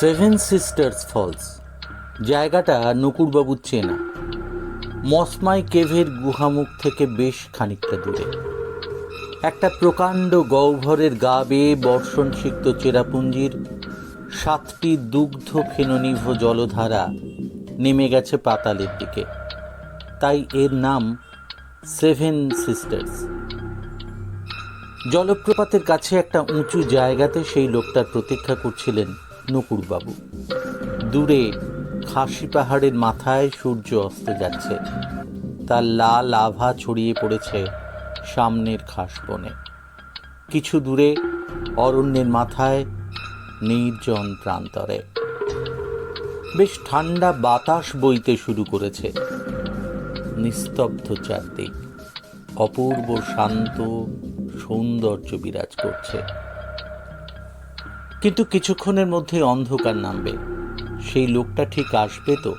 Seven sisters false জায়গাটা নকুরবাবুর চেনা। মসমাই কেভের গুহামুখ থেকে বেশ খানিকটা দূরে একটা প্রকাণ্ড গহ্বরের গা বেয়ে বর্ষণসিক্ত চেরাপুঞ্জির 7টি দুগ্ধ ফেননিভ জলধারা নেমে গেছে পাতালের দিকে, তাই এর নাম সেভেন সিস্টার্স। জলপ্রপাতের কাছে একটা উঁচু জায়গাতে সেই লোকটার প্রতীক্ষা করছিলেন নকুরবাবু। দূরে খাসি পাহাড়ের মাথায় সূর্য অস্ত যাচ্ছে, তার লাল আভা ছড়িয়ে পড়েছে সামনের খাস বনে। কিছু দূরে অরণ্যের মাথায় নির্জন প্রান্তরে বেশ ঠান্ডা বাতাস বইতে শুরু করেছে। নিস্তব্ধ চারদিক, অপূর্ব শান্ত সৌন্দর্য বিরাজ করছে। কিন্তু কিছুক্ষণের মধ্যে অন্ধকার নামবে। সেই লোকটা ঠিক আসবে তো?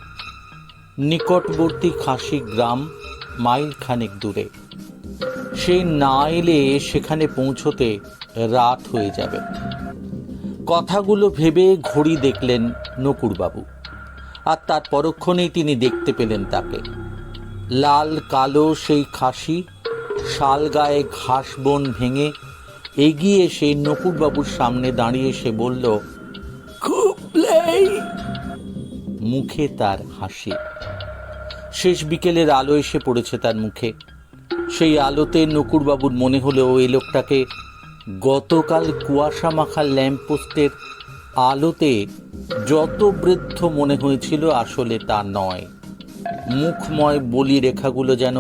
নিকটবর্তী খাসি গ্রাম মাইল খানেক দূরে। সে না এলে সেখানে পৌঁছতে রাত হয়ে যাবে। কথাগুলো ভেবে ঘড়ি দেখলেন নকুরবাবু, আর তার পরক্ষণেই তিনি দেখতে পেলেন তাকে। লাল কালো সেই খাসি শাল গায়ে ঘাস বন ভেঙে এগিয়ে এসে নকুরবাবুর সামনে দাঁড়িয়ে সে বলল, খুব মুখে তার হাসি। শেষ বিকেলের আলো এসে পড়েছে তার মুখে। সেই আলোতে নকুরবাবুর মনে হলো এই লোকটাকে গতকাল কুয়াশা মাখা ল্যাম্পপোস্টের আলোতে যত বৃদ্ধ মনে হয়েছিল আসলে তা নয়। মুখময় বলি রেখাগুলো যেন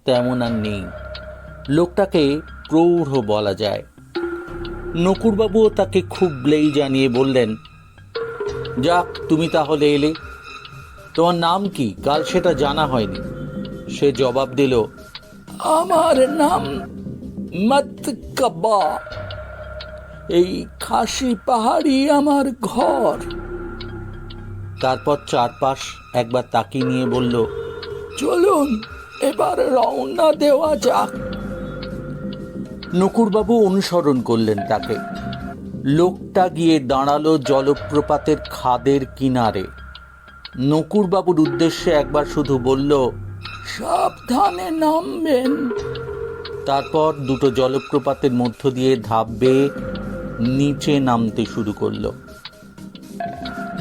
তেমন আর নেই। লোকটাকে প্রৌঢ় বলা যায়। নকুরবাবুও তাকে খুব জানিয়ে বললেন, যাক, তুমি তাহলে এলে। তোমার নাম কি? কাল সেটা জানা হয়নি। সে জবাব দিল, আমার নাম মতকবা। এই খাসি পাহাড়ি আমার ঘর। তারপর চারপাশ একবার তাকিয়ে নিয়ে বলল, চলুন এবার রওনা দেওয়া যাক। নকুরবাবু অনুসরণ করলেন তাকে। লোকটা গিয়ে দাঁড়ালো জলপ্রপাতের খাদের কিনারে। নকুরবাবুর উদ্দেশ্যে একবার শুধু বলল, সাবধানে নামবেন। তারপর দুটো জলপ্রপাতের মধ্য দিয়ে ধাপ বেয়ে নিচে নামতে শুরু করলো।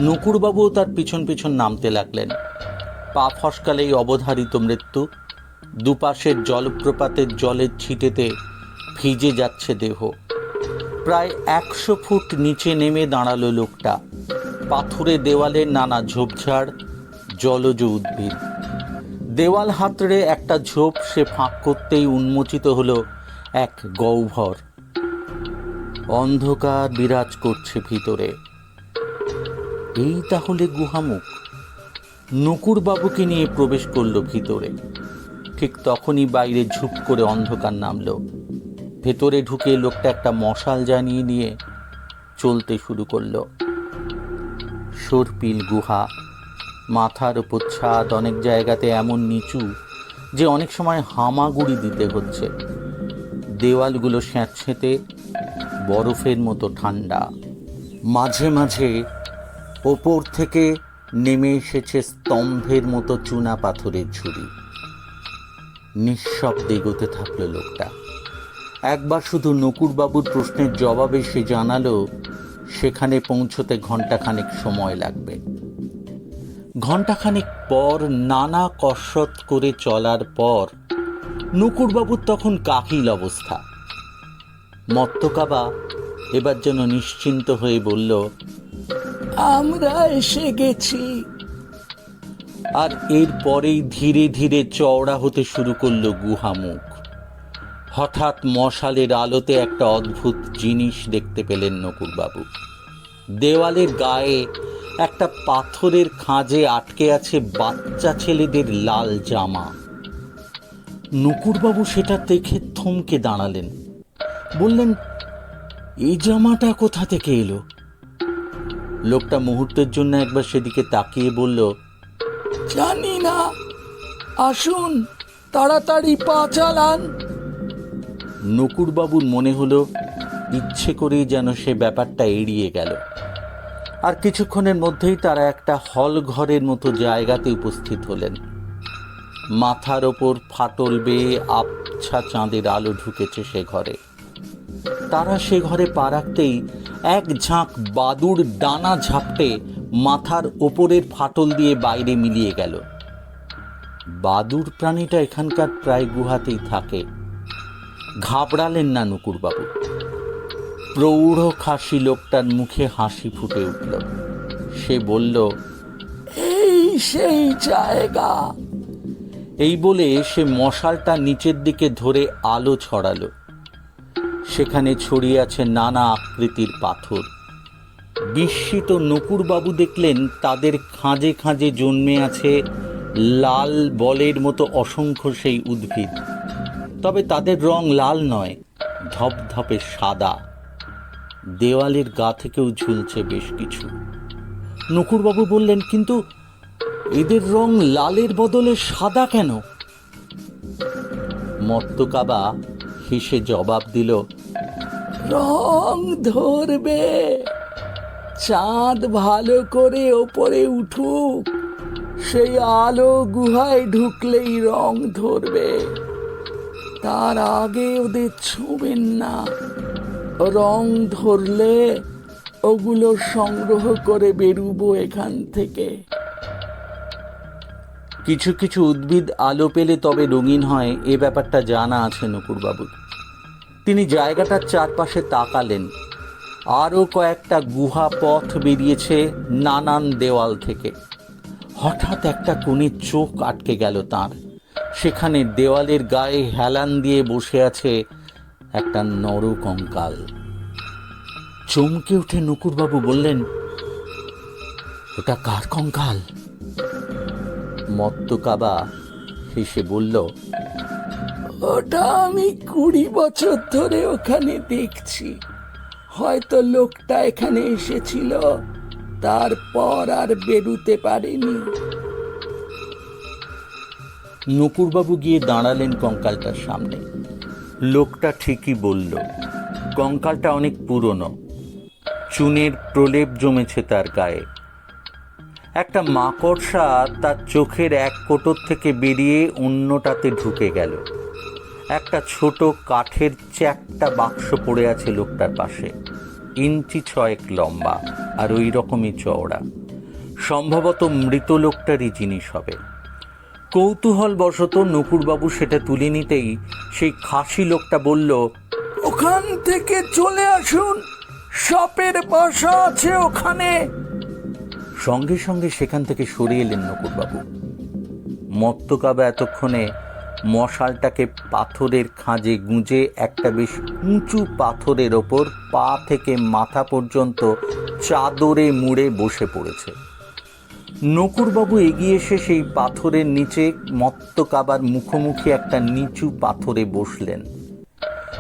নকুরবাবুও তার পিছন পিছন নামতে লাগলেন। পা ফসকালেই অবধারিত মৃত্যু। দুপাশের জলপ্রপাতের জলের ছিটেতে ভিজে যাচ্ছে দেহ। প্রায় 100 ফুট নিচে নেমে দাঁড়ালো লোকটা। পাথুরে দেওয়ালে নানা ঝোপঝাড়, জলজ উদ্ভিদ। দেওয়াল হাতড়ে একটা ঝোপ সে ফাঁক করতেই উন্মোচিত হলো এক গহ্বর। অন্ধকার বিরাজ করছে ভিতরে। এই তাহলে গুহামুখ। নকুরবাবুকে নিয়ে প্রবেশ করলো ভিতরে। ঠিক তখনই বাইরে ঝুপ করে অন্ধকার নামলো। ভেতরে ঢুকে লোকটা একটা মশাল জ্বালিয়ে নিয়ে চলতে শুরু করলো। সর্পিল গুহা, মাথার উপর ছাদ, অনেক জায়গাতে এমন নিচু যে অনেক সময় হামাগুড়ি দিতে হচ্ছে। দেওয়ালগুলো স্যাঁতসেঁতে বরফের মতো ঠান্ডা। মাঝে মাঝে ওপর থেকে নেমে এসেছে স্তম্ভের মতো চুনা পাথরের ঝুড়ি। নিঃশব্দে এগোতে থাকলো লোকটা। একবার শুধু নকুরবাবুর প্রশ্নের জবাবে সে জানালো সেখানে পৌঁছতে ঘণ্টাখানেক সময় লাগবে। ঘণ্টাখানেক পর নানা কসরত করে চলার পর নকুরবাবুর তখন কাহিল অবস্থা। মত্তকাবা এবার যেন নিশ্চিন্ত হয়ে বলল, আমরা এসে গেছি। আর এরপরেই ধীরে ধীরে চওড়া হতে শুরু করলো গুহামুখ। হঠাৎ মশালের আলোতে একটা অদ্ভুত জিনিস দেখতে পেলেন নকুরবাবু। দেওয়ালের গায়ে একটা পাথরের খাঁজে আটকে আছে বাচ্চা ছেলেদের লাল জামা। নকুরবাবু সেটা দেখে থমকে দাঁড়ালেন। বললেন, এই জামাটা কোথা থেকে এলো? লোকটা মুহূর্তের জন্য একবার সেদিকে তাকিয়ে বলল, জানি না, আসুন তাড়াতাড়ি পা চালান। নকুরবাবুর মনে হলো ইচ্ছে করেই যেন সে ব্যাপারটা এড়িয়ে গেল। আর কিছুক্ষণের মধ্যেই তারা একটা হল ঘরের মতো জায়গাতে উপস্থিত হলেন। মাথার ওপর ফাটল বেয়ে আবছা চাঁদের আলো ঢুকেছে সে ঘরে। তারা সে ঘরে পা রাখতেই এক ঝাঁক বাদুড় ডানা ঝাপটে মাথার ওপরের ফাটল দিয়ে বাইরে মিলিয়ে গেল। বাদুড় প্রাণীটা এখানকার প্রায় গুহাতেই থাকে। ঘাবড়ালেন না নকুড়বাবু। প্রৌঢ় খাসি লোকটার মুখে হাসি ফুটে উঠল। সে বলল, এই সেই জায়গা। এই বলে সে মশালটা নিচের দিকে ধরে আলো ছড়ালো। সেখানে ছড়িয়ে আছে নানা আকৃতির পাথর। বিস্মিত নকুড়বাবু দেখলেন তাদের খাঁজে খাঁজে জন্মে আছে লাল বলের মতো অসংখ্য সেই উদ্ভিদ। তবে তাদের রং লাল নয়, ধপধপে সাদা। দেওয়ালের গা থেকেও ঝুলছে বেশ কিছু। নকুড়বাবু বললেন, কিন্তু এদের রং লালের বদলে সাদা কেন? মত্তকাবা হেসে জবাব দিল, রং ধরবে। চাঁদ ভালো করে ওপরে উঠুক, সেই আলো গুহায় ঢুকলেই রং ধরবে। তার আগে ওদের ছুঁবেন না। রং ধরলে ওগুলো সংগ্রহ করে বেরুবো এখান থেকে। কিছু কিছু উদ্ভিদ আলো পেলে তবে রঙিন হয়, এ ব্যাপারটা জানা আছে নকুড়বাবুর। তিনি জায়গাটার চারপাশে তাকালেন। আরও কয়েকটা গুহা পথ বেরিয়েছে নানান দেওয়াল থেকে। হঠাৎ একটা কোণে চোখ আটকে গেল তাঁর। সেখানে দেওয়ালের গায়ে হেলান দিয়ে বসে আছে একটা নরকঙ্কাল। চমকে উঠে নকুড়বাবু বললেন, ওটা কার কঙ্কাল? মত্তকাবা হেসে বলল, ওটা আমি 20 বছর ধরে ওখানে দেখছি। হয়তো লোকটা এখানে এসেছিল, তারপর আর বেরুতে পারেনি। নকুড়বাবু গিয়ে দাঁড়ালেন কঙ্কালটার সামনে। লোকটা ঠিকই বলল, কঙ্কালটা অনেক পুরনো। চুনের প্রলেপ জমেছে তার গায়ে। একটা মাকড়সা তার চোখের এক কোটর থেকে বেরিয়ে অন্যটাতে ঢুকে গেল। একটা ছোট কাঠের চ্যাপ্টা বাক্স পড়ে আছে লোকটার পাশে, 6 ইঞ্চি লম্বা আর ওই রকমই চওড়া। সম্ভবত মৃত লোকটারই জিনিস হবে। কৌতূহলবশত নকুড়বাবু সেটা তুলে নিতেই সেই খাসি লোকটা বলল, ওখান থেকে চলে আসুন, সাপের বাসা আছে ওখানে। সঙ্গে সঙ্গে সেখান থেকে সরে এলেন নকুড়বাবু। মত্তকাবা এতক্ষণে মশালটাকে পাথরের খাঁজে গুঁজে একটা বেশ উঁচু পাথরের ওপর পা থেকে মাথা পর্যন্ত চাদরে মুড়ে বসে পড়েছে। নকুড়বাবু এগিয়ে এসে সেই পাথরের নিচে মত্তকাবার মুখোমুখি একটা নিচু পাথরে বসলেন।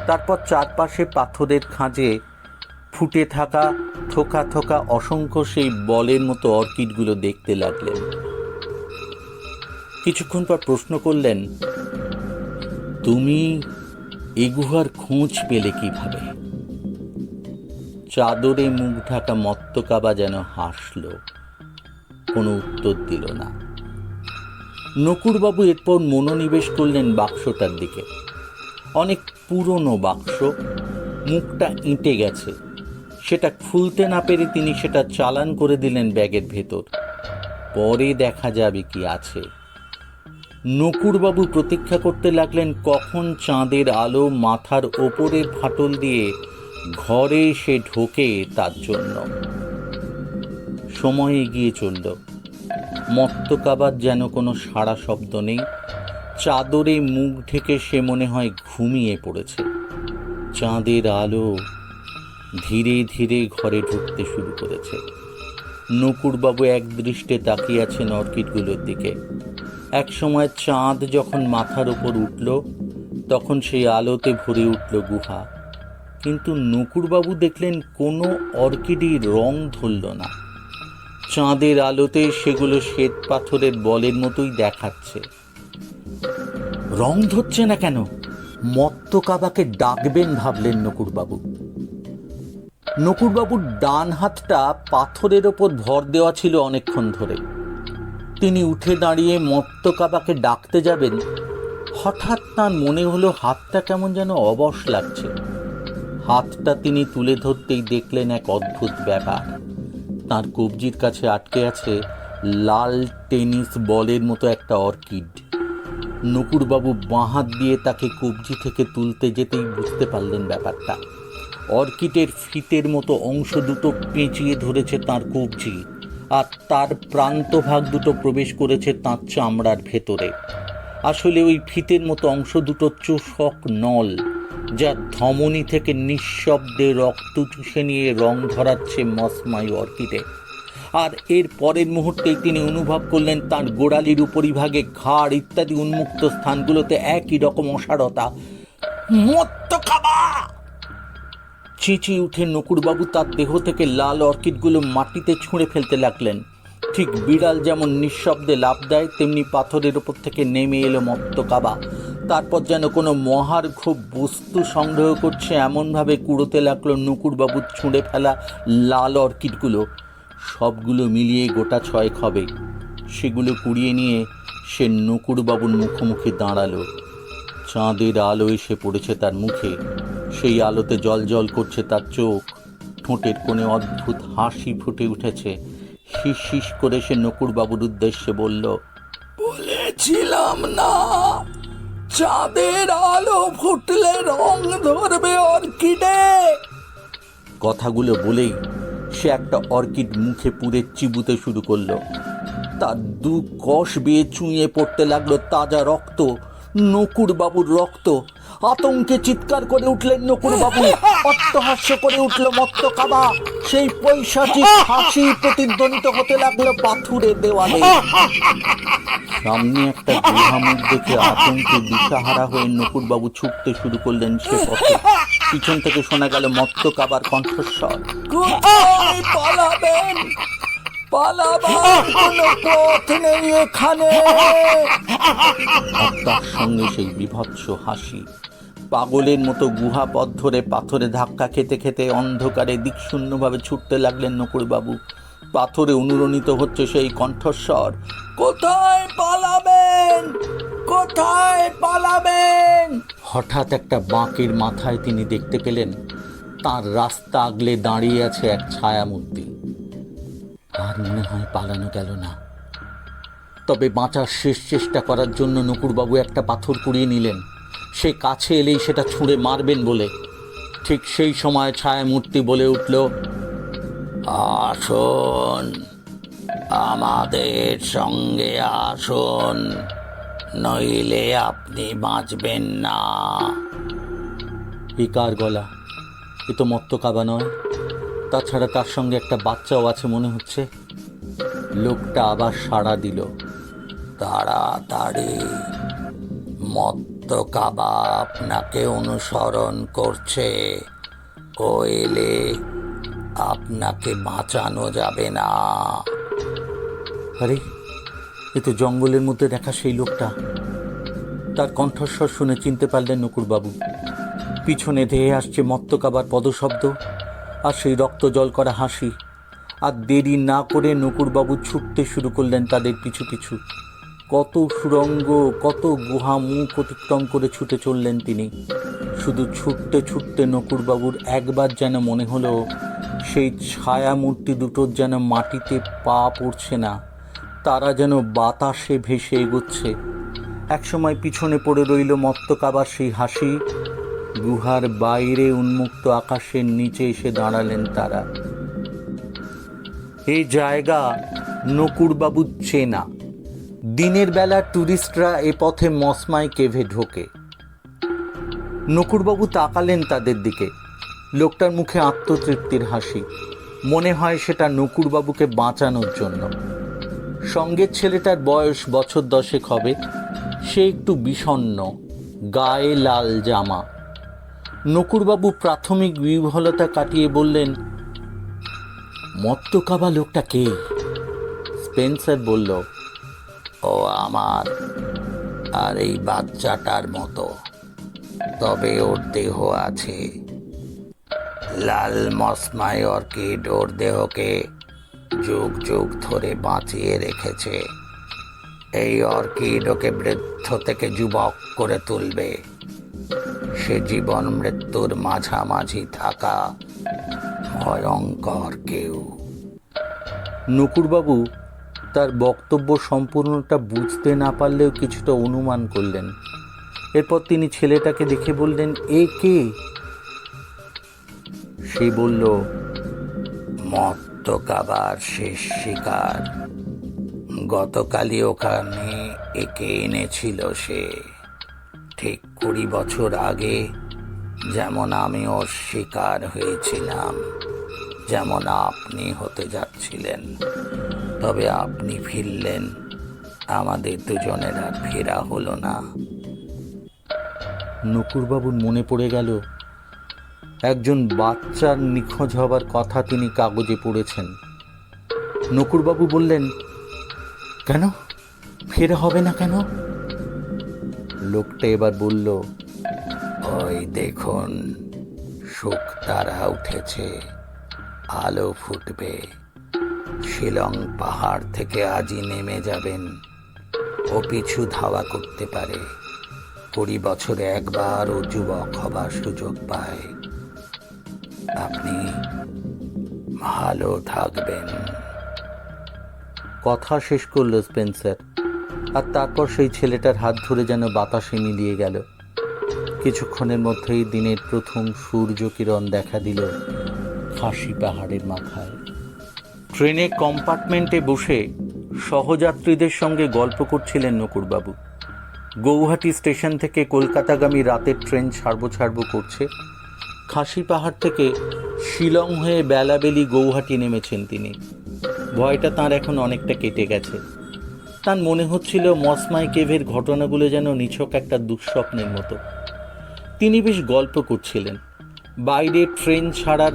তারপর চারপাশে পাথরের খাঁজে ফুটে থাকা থোকা থোকা অসংখ্য সেই বলের মতো অর্কিডগুলো দেখতে লাগলেন। কিছুক্ষণ পর প্রশ্ন করলেন, তুমি এ গুহার খোঁজ পেলে কিভাবে? চাদরে মুখ ঢাকা মত্তকাবা যেন হাসল, কোনো উত্তর দিল না। নকুড়বাবু এরপর মনোনিবেশ করলেন বাক্সটার দিকে। অনেক পুরনো বাক্স, মুখটা ইঁটে গেছে। সেটা খুলতে না পেরে তিনি সেটা চালান করে দিলেন ব্যাগের ভেতর। পরে দেখা যাবে কি আছে। নকুড়বাবু প্রতীক্ষা করতে লাগলেন কখন চাঁদের আলো মাথার ওপরের ফাটল দিয়ে ঘরে এসে ঢোকে তার জন্য। সময় এগিয়ে চলল। মত্তকাবার যেন কোনো সাড়া শব্দ নেই। চাদরে মুখ ঢেকে সে মনে হয় ঘুমিয়ে পড়েছে। চাঁদের আলো ধীরে ধীরে ঘরে ঢুকতে শুরু করেছে। নকুড়বাবু এক দৃষ্টে তাকিয়ে আছেন অর্কিডগুলোর দিকে। এক সময় চাঁদ যখন মাথার উপর উঠল, তখন সেই আলোতে ভরে উঠল গুহা। কিন্তু নকুড়বাবু দেখলেন কোনো অর্কিডই রং ধরল না। চাঁদের আলোতে সেগুলো শ্বেত পাথরের বলের মতোই দেখাচ্ছে। রং ধরছে না কেন? মত্তকাবাকে ডাকবেন ভাবলেন নকুড়বাবু। নকুরবাবুর ডান হাতটা পাথরের ওপর ভর দেওয়া ছিল অনেকক্ষণ ধরে। তিনি উঠে দাঁড়িয়ে মত্তকাবাকে ডাকতে যাবেন, হঠাৎ তার মনে হলো হাতটা কেমন যেন অবশ লাগছে। হাতটা তিনি তুলে ধরতেই দেখলেন এক অদ্ভুত ব্যাপার। তার কবজির কাছে আটকে আছে লাল টেনিস বলের মতো একটা অর্কিড। নকুরবাবু বাঁ হাত দিয়ে তাকে কবজি থেকে তুলতে যেতেই বুঝতে পারলেন ব্যাপারটা। অর্কিডের ফিতের মতো অংশ দুটো পেঁচিয়ে ধরেছে তার কবজি, আর তার প্রান্তভাগ দুটো প্রবেশ করেছে তাঁর চামড়ার ভেতরে। আসলে ওই ফিতের মতো অংশ দুটো চোষক নল, যা ধমনী থেকে নিঃশব্দে রক্ত চুষে নিয়ে রং ধরাচ্ছে মসমাই অর্কিডে। আর এর পরের মুহূর্তেই তিনি অনুভব করলেন তার গোড়ালির উপরিভাগে, ঘাড় ইত্যাদি উন্মুক্ত স্থানগুলোতে একই রকম অসারতা। মত্তকাবা! চেঁচিয়ে উঠে নকুরবাবু তার দেহ থেকে লাল অর্কিডগুলো মাটিতে ছুঁড়ে ফেলতে লাগলেন। ঠিক বিড়াল যেমন নিঃশব্দে লাফ দেয়, তেমনি পাথরের ওপর থেকে নেমে এলো মত্তকাবা। তারপর যেন কোনো মহার্ঘ বস্তু সংগ্রহ করছে এমনভাবে কুড়োতে লাগলো নকুরবাবুর ছুঁড়ে ফেলা লাল অর্কিডগুলো। সবগুলো মিলিয়ে গোটা 6 হবে। সেগুলো কুড়িয়ে নিয়ে সে নকুরবাবুর মুখোমুখি দাঁড়ালো। চাঁদের আলো এসে পড়েছে তার মুখে, সেই আলোতে জল জল করছে তার চোখ। ঠোঁটের কোণে অদ্ভুত হাসি ফুটে উঠেছে। হিস হিস করে সে নকুরবাবুর উদ্দেশ্যে বলল, বলেছিলাম না, চাঁদের আলো ফুটলে রং ধরবে অর্কিডে। কথাগুলো বলেই সে একটা অর্কিড মুখে পুরে চিবুতে শুরু করলো। তার 2 কষ বেয়ে চুঁয়ে পড়তে লাগলো তাজা রক্ত, নকুরবাবুর রক্ত। আতঙ্কে চিৎকার করে উঠলেন নকুরবাবু, অট্টহাস্য করে উঠল মত্তকাবা। সেই পৈশাচিক হাসি প্রতিধ্বনিত হতে লাগলো পাথুরে দেওয়ালে। সামনে একটা গুহামুখ দেখে আতঙ্কে দিশাহারা হয়ে নকুরবাবু ছুটতে শুরু করলেন সে পথে। পিছন থেকে শোনা গেল মত্তকাবার কণ্ঠস্বর, কোথায় পালাবেন? পালাবার কোনো পথ নেই এখানে। আর তার সঙ্গে সেই বিভৎস হাসি। পাগলের মতো গুহা পথ ধরে পাথরে ধাক্কা খেতে খেতে অন্ধকারে দিকশূন্যভাবে ছুটতে লাগলেন নকুরবাবু। পাথরে অনুরণিত হচ্ছে সেই কণ্ঠস্বর, কোথায় পালাবেন? কোথায় পালাবেন? হঠাৎ একটা বাঁকের মাথায় তিনি দেখতে পেলেন তার রাস্তা আগলে দাঁড়িয়ে আছে এক ছায়ামূর্তি। আর মনে হয় পালানো গেল না। তবে বাঁচার শেষ চেষ্টা করার জন্য নকুরবাবু একটা পাথর কুড়িয়ে নিলেন, সে কাছে এলেই সেটা ছুঁড়ে মারবেন বলে। ঠিক সেই সময় ছায়ামূর্তি বলে উঠল, আসুন, আমাদের সঙ্গে আসুন, নইলে আপনি বাঁচবেন না। কার গলা? এ তো মত্তকাবা নয়। তাছাড়া তার সঙ্গে একটা বাচ্চাও আছে মনে হচ্ছে। লোকটা আবার সাড়া দিল, তাড়াতাড়ি, মত্তকাবা আপনাকে অনুসরণ করছে, ও এলে আপনাকে বাঁচানো যাবে না। আরে, এ তো জঙ্গলের মধ্যে দেখা সেই লোকটা। তার কণ্ঠস্বর শুনে চিনতে পারলেন নকুরবাবু। পিছনে ধেয়ে আসছে মত্তকাবার পদশব্দ আর সেই রক্ত জল করা হাসি। আর দেরি না করে নকুরবাবু ছুটতে শুরু করলেন তাদের পিছু পিছু। কত সুড়ঙ্গ, কত গুহা মুখ অতিক্রম করে ছুটে চললেন তিনি। শুধু ছুটতে ছুটতে নকুরবাবুর একবার যেন মনে হলো সেই ছায়া মূর্তি দুটোর যেন মাটিতে পা পড়ছে না, তারা যেন বাতাসে ভেসে এগোচ্ছে। একসময় পিছনে পড়ে রইল মত্তকাবার সেই হাসি। গুহার বাইরে উন্মুক্ত আকাশের নিচে এসে দাঁড়ালেন তারা। এই জায়গা নকুরবাবুর চেনা। দিনের বেলা ট্যুরিস্টরা এ পথে মসমাই কেভে ঢোকে। নকুরবাবু তাকালেন তাদের দিকে। লোকটার মুখে আত্মতৃপ্তির হাসি। মনে হয় সেটা নকুরবাবুকে বাঁচানোর জন্য। সঙ্গের ছেলেটার বয়স বছর 10 হবে। সে একটু বিষণ্ণ, গায়ে লাল জামা। নকুরবাবু প্রাথমিক বিহ্বলতা কাটিয়ে বললেন, মত্তকাবা লোকটা কে? স্পেন্সার বলল, ও আমার আর এই বাচ্চাটার মতো, তবে ওর দেহ আছে। লাল মসমাই অর্কিড ওর দেহকে যুগ যুগ ধরে বাঁচিয়ে রেখেছে। এই অর্কিড ওকে বৃদ্ধ থেকে যুবক করে তুলবে। সে জীবন মৃত্যুর মাঝামাঝি থাকা ভয়ঙ্কর কেউ। নকুড়বাবু তার বক্তব্য সম্পূর্ণটা বুঝতে না পারলেও কিছুটা অনুমান করলেন। এরপর তিনি ছেলেটাকে দেখে বললেন, এ কে? সে বলল, মত্তকাবার শেষ শিকার। গতকালই ওখানে একে এনেছিল সে, ঠিক 20 বছর আগে যেমন আমি ওর শিকার হয়েছিলাম, যেমন আপনি হতে যাচ্ছিলেন। তবে আপনি ফিরলেন, আমাদের দুজনের আর ফেরা হলো না। নকুড়বাবুর মনে পড়ে গেল একজন বাচ্চার নিখোঁজ হবার কথা তিনি কাগজে পড়েছেন। নকুড়বাবু বললেন, কেন ফেরা হবে না কেন? লোকটা এবার বলল, ওই দেখুন শুকতারা উঠেছে, আলো ফুটবে। শিলং পাহাড় থেকে আজই নেমে যাবেন। ও পিছু ধাওয়া করতে পারে। 20 বছরে একবার ও যুবক হবার সুযোগ পায়। আপনি ভালো থাকবেন। কথা শেষ করলো স্পেন্সার, আর তারপর সেই ছেলেটার হাত ধরে যেন বাতাসে মিলিয়ে গেল। কিছুক্ষণের মধ্যেই দিনের প্রথম সূর্য কিরণ দেখা দিল খাসি পাহাড়ের মাথায়। ট্রেনে কম্পার্টমেন্টে বসে সহযাত্রীদের সঙ্গে গল্প করছিলেন নকুড়বাবু। গৌহাটি স্টেশন থেকে কলকাতাগামী রাতের ট্রেন ছাড়বো করছে। খাসি পাহাড় থেকে শিলং হয়ে বেলাবেলি গৌহাটি নেমেছেন তিনি। ভয়টা তাঁর এখন অনেকটা কেটে গেছে। তার মনে হচ্ছিল মসমাই কেভের ঘটনাগুলো যেন নিছক একটা দুঃস্বপ্নের মতো। তিনি বেশ গল্প করছিলেন। বাইরে ট্রেন ছাড়ার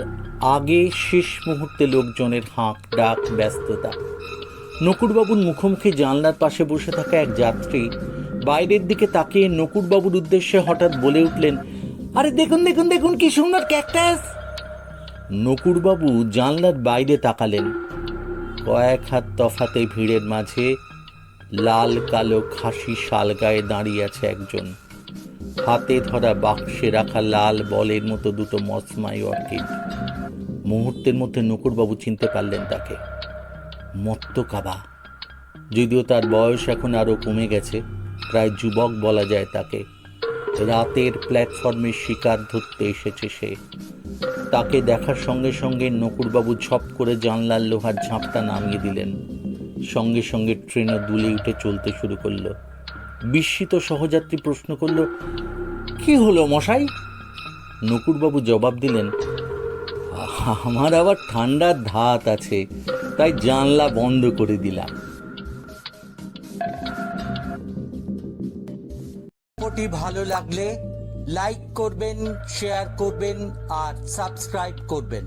আগে শেষ মুহূর্তে লোকজনের হাঁক ডাক, ব্যস্ততা। নকুড়বাবুর মুখোমুখি জানলার পাশে বসে থাকা এক যাত্রী বাইরের দিকে তাকিয়ে নকুড়বাবুর উদ্দেশ্যে হঠাৎ বলে উঠলেন, আরে দেখুন দেখুন দেখুন, কি সুন্দর ক্যাকটাস। নকুড়বাবু জানলার বাইরে তাকালেন। কয়েক হাত তফাতে ভিড়ের মাঝে লাল কালো খাসি শালগায়ে দাঁড়িয়ে আছে একজন। হাতে ধরা বাক্সে রাখা লাল বলের মতো দুটো মসমাই অর্কিড। মুহূর্তের মধ্যে নকুড়বাবু চিনতে পারলেন তাকে। মত্তকাবা, যদিও তার বয়স এখন আরো কমে গেছে, প্রায় যুবক বলা যায় তাকে। রাতের প্ল্যাটফর্মে শিকার ধরতে এসেছে সে। তাকে দেখার সঙ্গে সঙ্গে নকুড়বাবু ঝপ করে জানলার লোহার ঝাঁপটা নামিয়ে দিলেন। সঙ্গে সঙ্গে ট্রেনও দুলে উঠে চলতে শুরু করলো। বিস্মিত সহযাত্রী প্রশ্ন করল, কি হলো মশাই? নকুড়বাবু জবাব দিলেন, আমার আবার ঠান্ডার ধাত আছে, তাই জানলা বন্ধ করে দিলাম। ভিডিওটি ভালো লাগলে লাইক করবেন, শেয়ার করবেন আর সাবস্ক্রাইব করবেন।